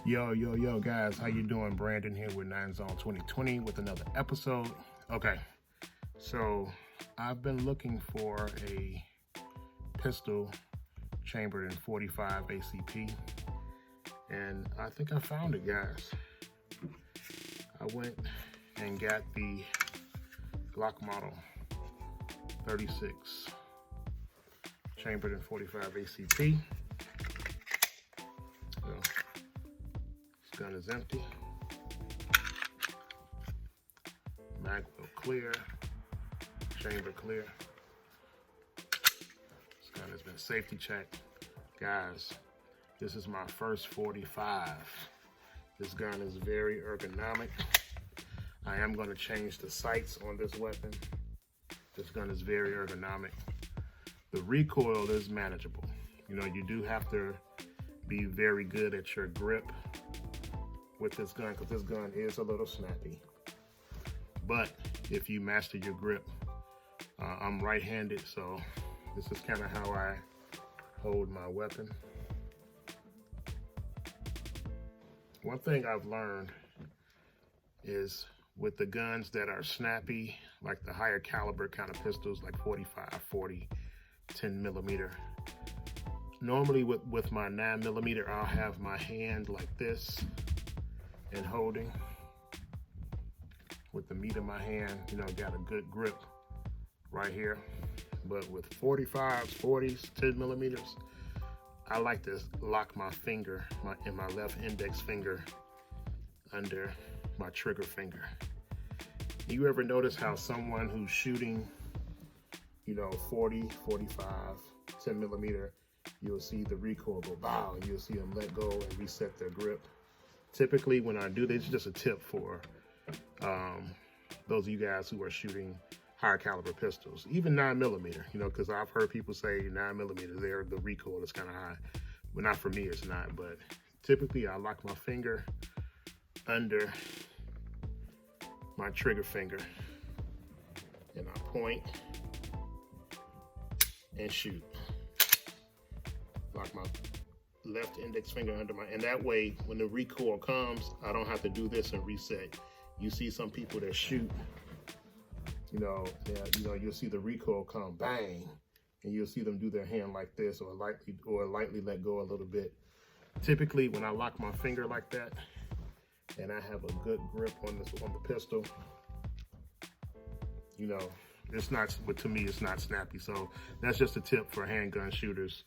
Yo, guys, how you doing? Brandon here with 9 Zone 2020 with another episode. Okay, so I've been looking for a pistol chambered in 45 ACP, and I think I found it, guys. I went and got the Glock model 36 chambered in 45 ACP. So, this gun is empty. Mag will clear. Chamber clear. This gun has been safety checked. Guys, this is my first 45. This gun is very ergonomic. I am going to change the sights on this weapon. This gun is very ergonomic. The recoil is manageable. You know, you do have to be very good at your grip with this gun, because this gun is a little snappy. But if you master your grip, I'm right-handed, so this is kind of how I hold my weapon. One thing I've learned is with the guns that are snappy, like the higher caliber kind of pistols, like 45, 40, 10 millimeter. Normally with my 9 millimeter, I'll have my hand like this and holding with the meat of my hand, you know, got a good grip right here. But with 45s, 40s, 10 millimeters, I like to lock my finger, my left index finger under my trigger finger. You ever notice how someone who's shooting, you know, 40, 45, 10 millimeter, you'll see the recoil go bow, and you'll see them let go and reset their grip. Typically, when I do this, just a tip for those of you guys who are shooting higher caliber pistols, even 9 millimeter, you know, because I've heard people say 9 millimeter, the recoil is kind of high. But not for me, it's not. But typically, I lock my finger under my trigger finger, and I point and shoot. Lock my left index finger under and that way, when the recoil comes, I don't have to do this and reset. You see some people that shoot, you know, you'll see the recoil come bang, and you'll see them do their hand like this, or lightly let go a little bit. Typically, when I lock my finger like that, and I have a good grip on the pistol, you know, it's not, but to me, it's not snappy. So that's just a tip for handgun shooters.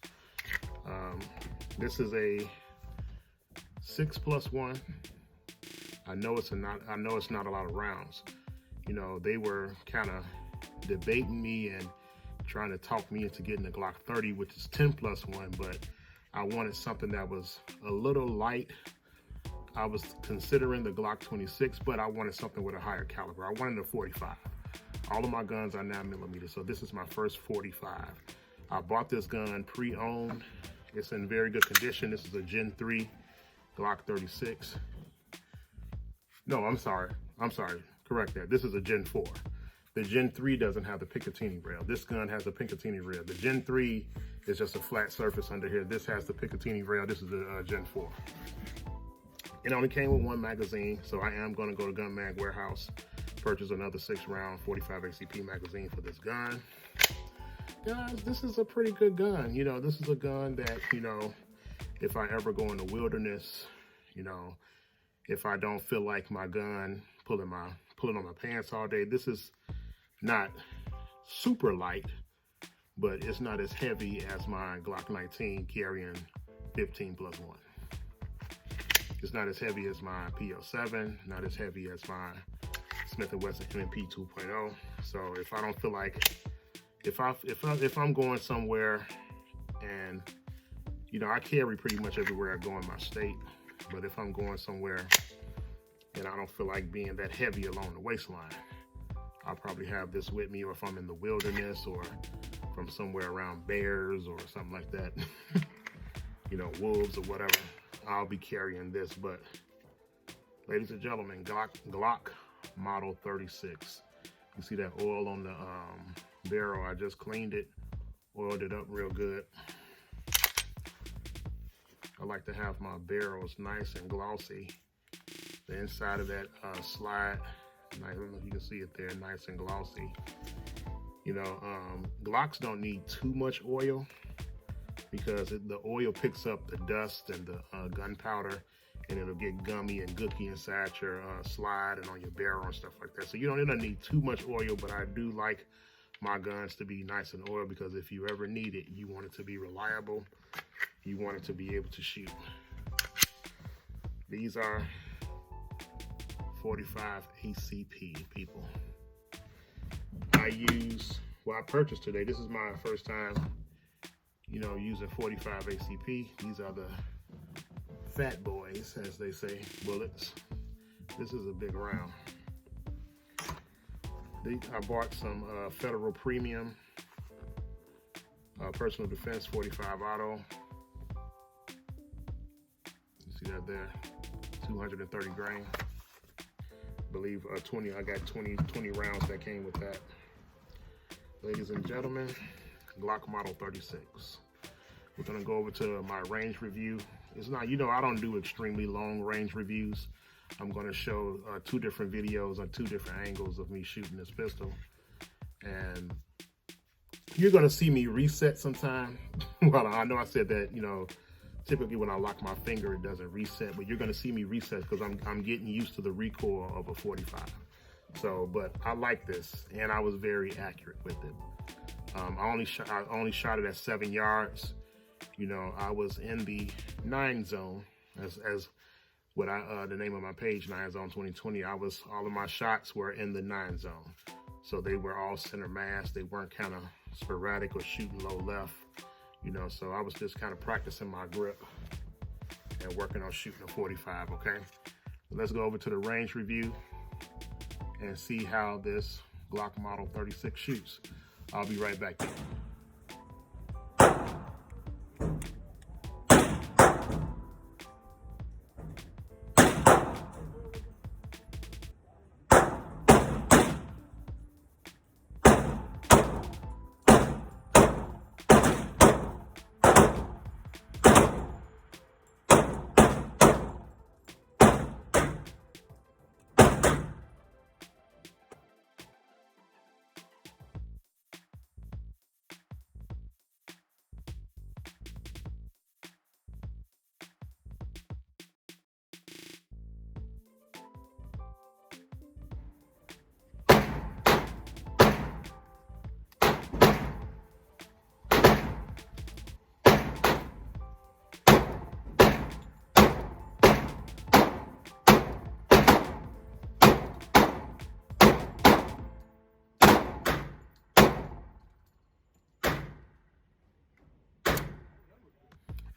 This is a 6+1. I know it's not a lot of rounds. You know, they were kind of debating me and trying to talk me into getting the Glock 30, which is 10+1, but I wanted something that was a little light. I was considering the Glock 26, but I wanted something with a higher caliber. I wanted a 45. All of my guns are 9 millimeter, so this is my first 45. I bought this gun pre-owned. It's in very good condition. This is a Gen 3 Glock 36. No, I'm sorry. Correct that. This is a Gen 4. The Gen 3 doesn't have the Picatinny rail. This gun has a Picatinny rail. The Gen 3 is just a flat surface under here. This has the Picatinny rail. This is a Gen 4. It only came with one magazine, so I am going to go to Gun Mag Warehouse, purchase another 6-round 45 ACP magazine for this gun. Guys, this is a pretty good gun. You know, this is a gun that, you know, if I ever go in the wilderness, you know, if I don't feel like my gun pulling on my pants all day, this is not super light, but it's not as heavy as my Glock 19 carrying 15+1. It's not as heavy as my PL7, not as heavy as my Smith & Wesson M&P 2.0. So if I don't feel like, if I'm going somewhere, and you know, I carry pretty much everywhere I go in my state, but if I'm going somewhere and I don't feel like being that heavy along the waistline, I'll probably have this with me, or if I'm in the wilderness or from somewhere around bears or something like that, you know, wolves or whatever, I'll be carrying this. But ladies and gentlemen, Glock model 36. You see that oil on the barrel? I just cleaned it, oiled it up real good. I like to have my barrels nice and glossy. The inside of that slide, I don't know if you can see it there, nice and glossy. You know, Glocks don't need too much oil because the oil picks up the dust and the gunpowder, and it'll get gummy and gooky inside your slide and on your barrel and stuff like that. So you don't need too much oil, but I do like my guns to be nice and oiled because if you ever need it, you want it to be reliable. You want it to be able to shoot. These are 45 ACP, people. I purchased today. This is my first time, you know, using 45 ACP. These are the fat boys, as they say, bullets. This is a big round. I bought some Federal Premium Personal Defense 45 Auto. You see that there? 230 grain. I believe I got 20 rounds that came with that. Ladies and gentlemen, Glock Model 36. We're gonna go over to my range review. It's not, you know, I don't do extremely long range reviews. I'm gonna show 2 different videos on 2 different angles of me shooting this pistol. And you're gonna see me reset sometime. Well, I know I said that, you know, typically when I lock my finger, it doesn't reset, but you're gonna see me reset because I'm getting used to the recoil of a 45. So, but I like this, and I was very accurate with it. I only shot it at 7 yards. You know, I was in the 9 zone, as what the name of my page, 9 Zone 2020. All of my shots were in the 9 zone, so they were all center mass. They weren't kind of sporadic or shooting low left. You know, so I was just kind of practicing my grip and working on shooting a 45. Okay, let's go over to the range review and see how this Glock Model 36 shoots. I'll be right back.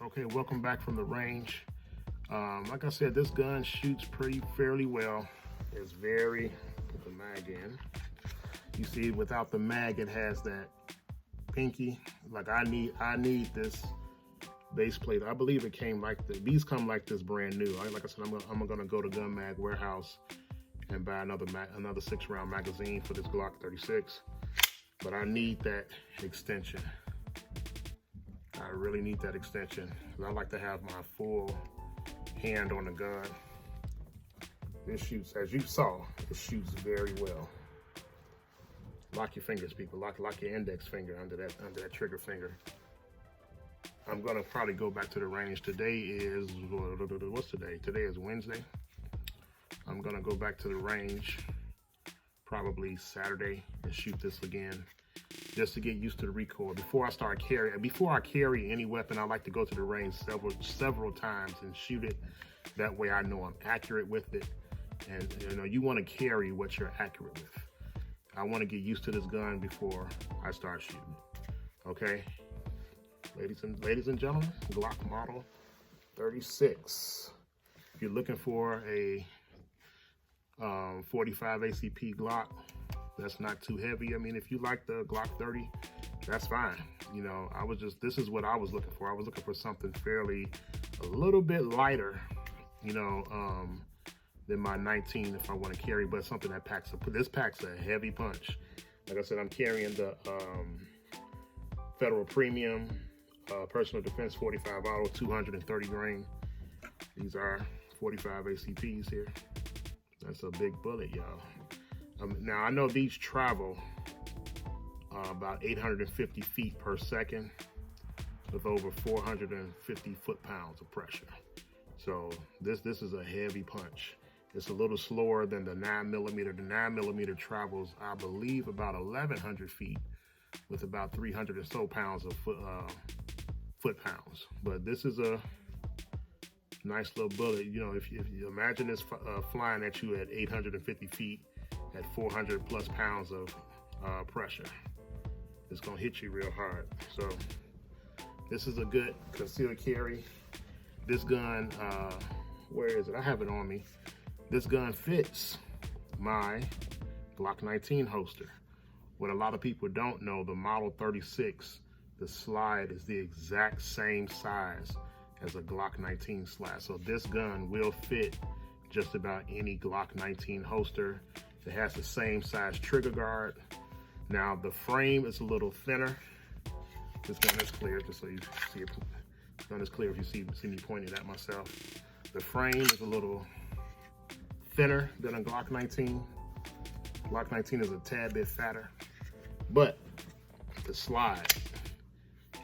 Okay, welcome back from the range. Like I said, this gun shoots fairly well. It's very, put the mag in. You see, without the mag, it has that pinky. Like I need this base plate. I believe it came like these come like this brand new. Like I said, I'm gonna go to Gun Mag Warehouse and buy another 6-round magazine for this Glock 36. But I need that extension. I really need that extension. I like to have my full hand on the gun. This shoots, as you saw, it shoots very well. Lock your fingers, people. Lock your index finger under that trigger finger. I'm gonna probably go back to the range. Today is, what's today? Today is Wednesday. I'm gonna go back to the range probably Saturday and shoot this again, just to get used to the recoil. Before I carry any weapon, I like to go to the range several times and shoot it. That way I know I'm accurate with it. And you know, you want to carry what you're accurate with. I want to get used to this gun before I start shooting. Okay, ladies and gentlemen, Glock Model 36. If you're looking for a 45 ACP Glock that's not too heavy. I mean, if you like the Glock 30, that's fine. You know, this is what I was looking for. I was looking for something a little bit lighter, you know, than my 19 if I want to carry, but something that this packs a heavy punch. Like I said, I'm carrying the Federal Premium personal defense 45 auto, 230 grain. These are 45 ACPs here. That's a big bullet, y'all. Now I know these travel about 850 feet per second with over 450 foot-pounds of pressure. So this is a heavy punch. It's a little slower than the 9mm. The 9mm travels, I believe, about 1,100 feet with about 300 or so pounds of foot-pounds. But this is a nice little bullet. You know, if you imagine this flying at you at 850 feet at 400 plus pounds of pressure, it's gonna hit you real hard. So this is a good concealed carry. This gun, where is it? I have it on me. This gun fits my Glock 19 holster. What a lot of people don't know, the Model 36, the slide is the exact same size as a Glock 19 slide. So this gun will fit just about any Glock 19 holster. It has the same size trigger guard. Now the frame is a little thinner. This gun is clear, just so you see it. This gun is clear if you see me pointing at myself. The frame is a little thinner than a Glock 19. Glock 19 is a tad bit fatter, but the slide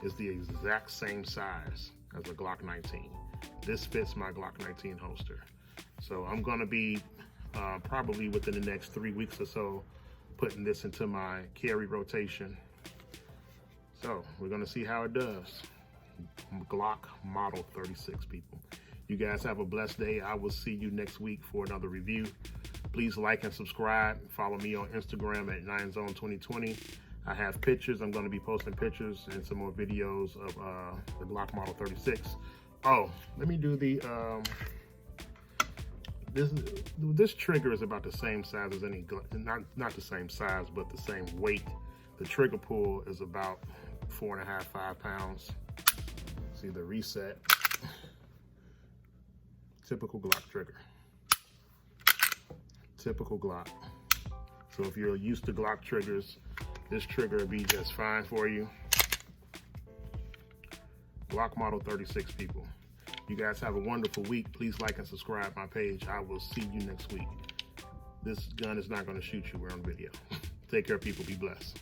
is the exact same size as a Glock 19. This fits my Glock 19 holster. So I'm gonna be probably within the next 3 weeks or so putting this into my carry rotation. So we're gonna see how it does. Glock Model 36, people. You guys have a blessed day. I will see you next week for another review. Please like and subscribe. Follow me on Instagram at 9zone2020. I have pictures. I'm going to be posting pictures and some more videos of the Glock Model 36. Oh, let me do the, this trigger is about the same size as any, not the same size, but the same weight. The trigger pull is about 4.5, 5 pounds. See the reset. Typical Glock trigger. Typical Glock. So if you're used to Glock triggers, this trigger will be just fine for you. Glock Model 36, people. You guys have a wonderful week. Please like and subscribe my page. I will see you next week. This gun is not going to shoot you. We're on video. Take care, people. Be blessed.